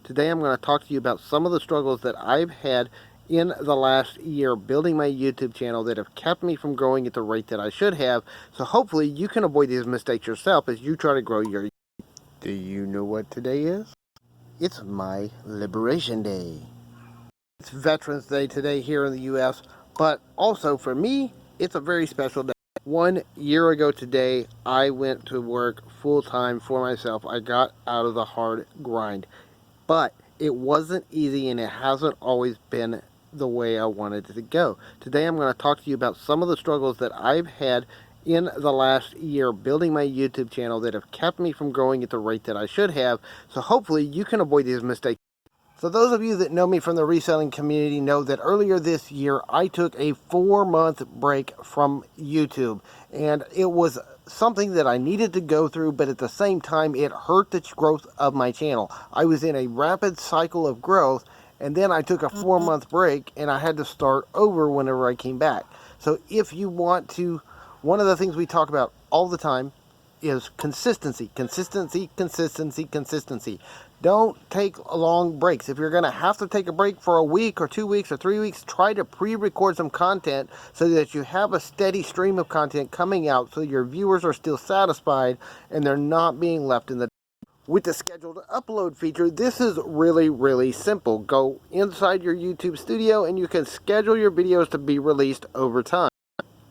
Today I'm going to talk to you about some of the struggles that I've had in the last year building my YouTube channel that have kept me from growing at the rate that I should have. So hopefully you can avoid these mistakes yourself as you try to grow your. Do you know what today is? It's my Liberation Day. It's Veterans Day today here in the U.S., but also for me, it's a very special day. 1 year ago today, I went to work full-time for myself. I got out of the hard grind. But it wasn't easy, and it hasn't always been the way I wanted it to go. Today I'm going to talk to you about some of the struggles that I've had in the last year building my YouTube channel that have kept me from growing at the rate that I should have. So hopefully you can avoid these mistakes. So those of you that know me from the reselling community know that earlier this year I took a 4-month break from YouTube, and it was something that I needed to go through, but at the same time it hurt the growth of my channel. I was in a rapid cycle of growth, and then I took a 4-month break and I had to start over whenever I came back. So if you want to, one of the things we talk about all the time is consistency. Don't take long breaks. If you're going to have to take a break for a week or 2 weeks or 3 weeks, try to pre-record some content so that you have a steady stream of content coming out so your viewers are still satisfied and they're not being left in the. With the scheduled upload feature, this is really simple. Go inside your YouTube studio and you can schedule your videos to be released over time.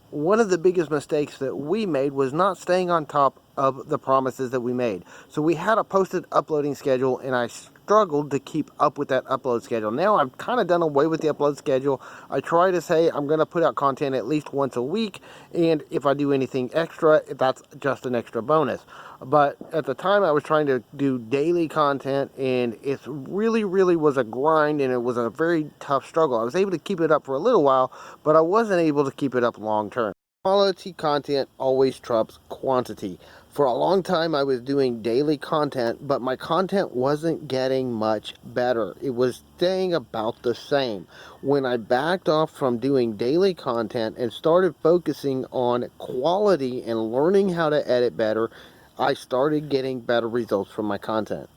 One of the biggest mistakes that we made was not staying on top of the promises that we made. So we had a posted uploading schedule, and I struggled to keep up with that upload schedule. Now I've kind of done away with the upload schedule. I try to say I'm going to put out content at least once a week, and if I do anything extra, that's just an extra bonus. But at the time I was trying to do daily content, and it really was a grind, and it was a very tough struggle. I was able to keep it up for a little while, but I wasn't able to keep it up long term. Quality content always trumps quantity. For a long time I was doing daily content, but my content wasn't getting much better. It was staying about the same. When I backed off from doing daily content and started focusing on quality and learning how to edit better, I started getting better results from my content.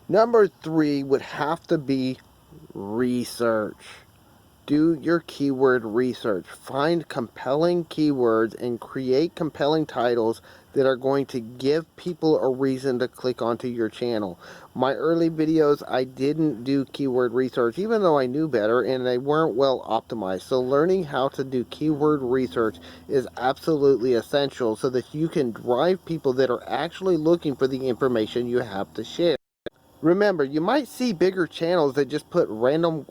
Number 3 would have to be research. Do your keyword research. Find compelling keywords and create compelling titles that are going to give people a reason to click onto your channel. My early videos, I didn't do keyword research, even though I knew better, and they weren't well optimized. So learning how to do keyword research is absolutely essential so that you can drive people that are actually looking for the information you have to share. Remember, you might see bigger channels that just put random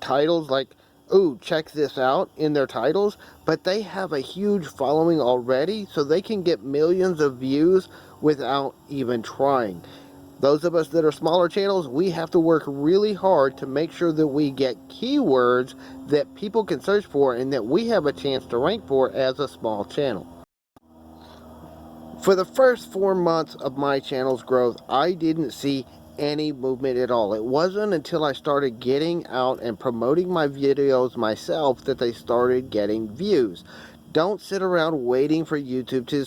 titles like, "Ooh, check this out," in their titles, but they have a huge following already, so they can get millions of views without even trying. Those of us that are smaller channels, we have to work really hard to make sure that we get keywords that people can search for and that we have a chance to rank for as a small channel. For the first 4 months of my channel's growth, I didn't see any movement at all. It wasn't until I started getting out and promoting my videos myself that they started getting views. Don't sit around waiting for YouTube to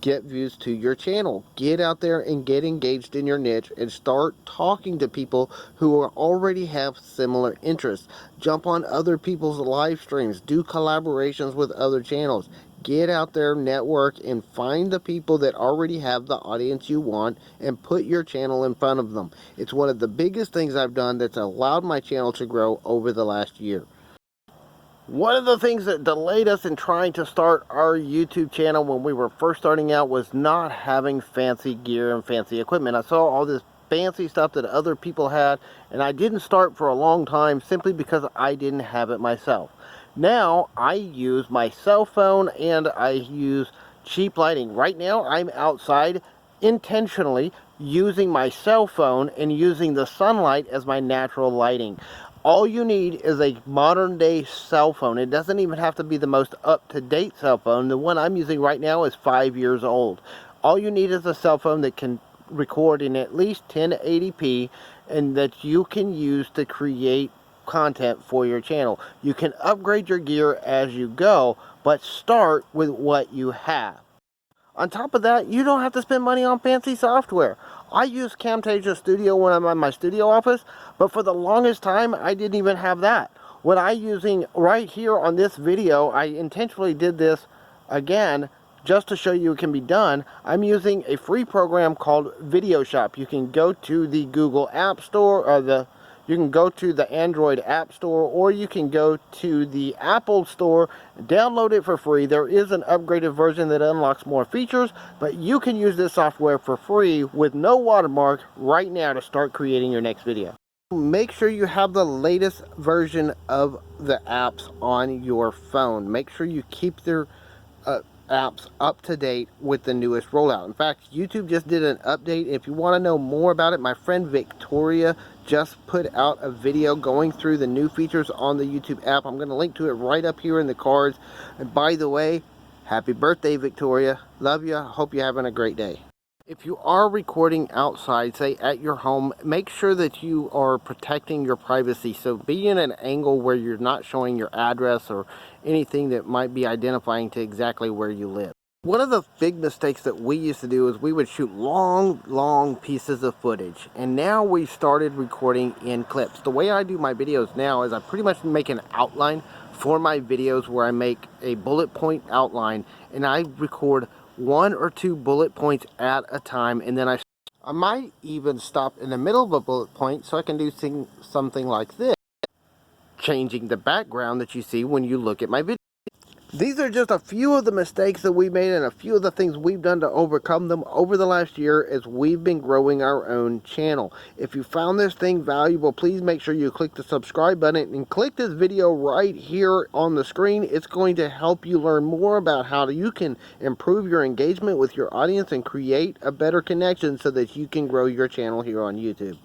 get views to your channel. Get out there and get engaged in your niche and start talking to people who already have similar interests. Jump on other people's live streams. Do collaborations with other channels. Get out there, network, and find the people that already have the audience you want and put your channel in front of them. It's one of the biggest things I've done that's allowed my channel to grow over the last year. One of the things that delayed us in trying to start our YouTube channel when we were first starting out was not having fancy gear and fancy equipment. I saw all this fancy stuff that other people had, and I didn't start for a long time simply because I didn't have it myself. Now I use my cell phone and I use cheap lighting. Right now I'm outside intentionally using my cell phone and using the sunlight as my natural lighting. All you need is a modern day cell phone. It doesn't even have to be the most up-to-date cell phone. The one I'm using right now is 5 years old. All you need is a cell phone that can record in at least 1080p and that you can use to create content for your channel. You can upgrade your gear as you go, but start with what you have. On top of that, you don't have to spend money on fancy software. I use Camtasia Studio when I'm in my studio office, but for the longest time, I didn't even have that. What I'm using right here on this video, I intentionally did this again just to show you it can be done. I'm using a free program called VideoShop. You can go to the Google App Store, or you can go to the Android App Store, or you can go to the Apple Store, download it for free. There is an upgraded version that unlocks more features, but you can use this software for free with no watermark right now to start creating your next video. Make sure you have the latest version of the apps on your phone. Make sure you keep their apps up to date with the newest rollout. In fact, YouTube just did an update. If you want to know more about it, my friend Victoria just put out a video going through the new features on the YouTube app. I'm going to link to it right up here in the cards. And by the way, happy birthday, Victoria. Love you. Hope you're having a great day. If you are recording outside, say at your home, make sure that you are protecting your privacy. So be in an angle where you're not showing your address or anything that might be identifying to exactly where you live. One of the big mistakes that we used to do is we would shoot long pieces of footage. And now we've started recording in clips. The way I do my videos now is I pretty much make an outline for my videos where I make a bullet point outline and I record 1 or 2 bullet points at a time, and then I might even stop in the middle of a bullet point so I can do something like this, changing the background that you see when you look at my video. These are just a few of the mistakes that we made and a few of the things we've done to overcome them over the last year as we've been growing our own channel. If you found this thing valuable, please make sure you click the subscribe button and click this video right here on the screen. It's going to help you learn more about how you can improve your engagement with your audience and create a better connection so that you can grow your channel here on YouTube.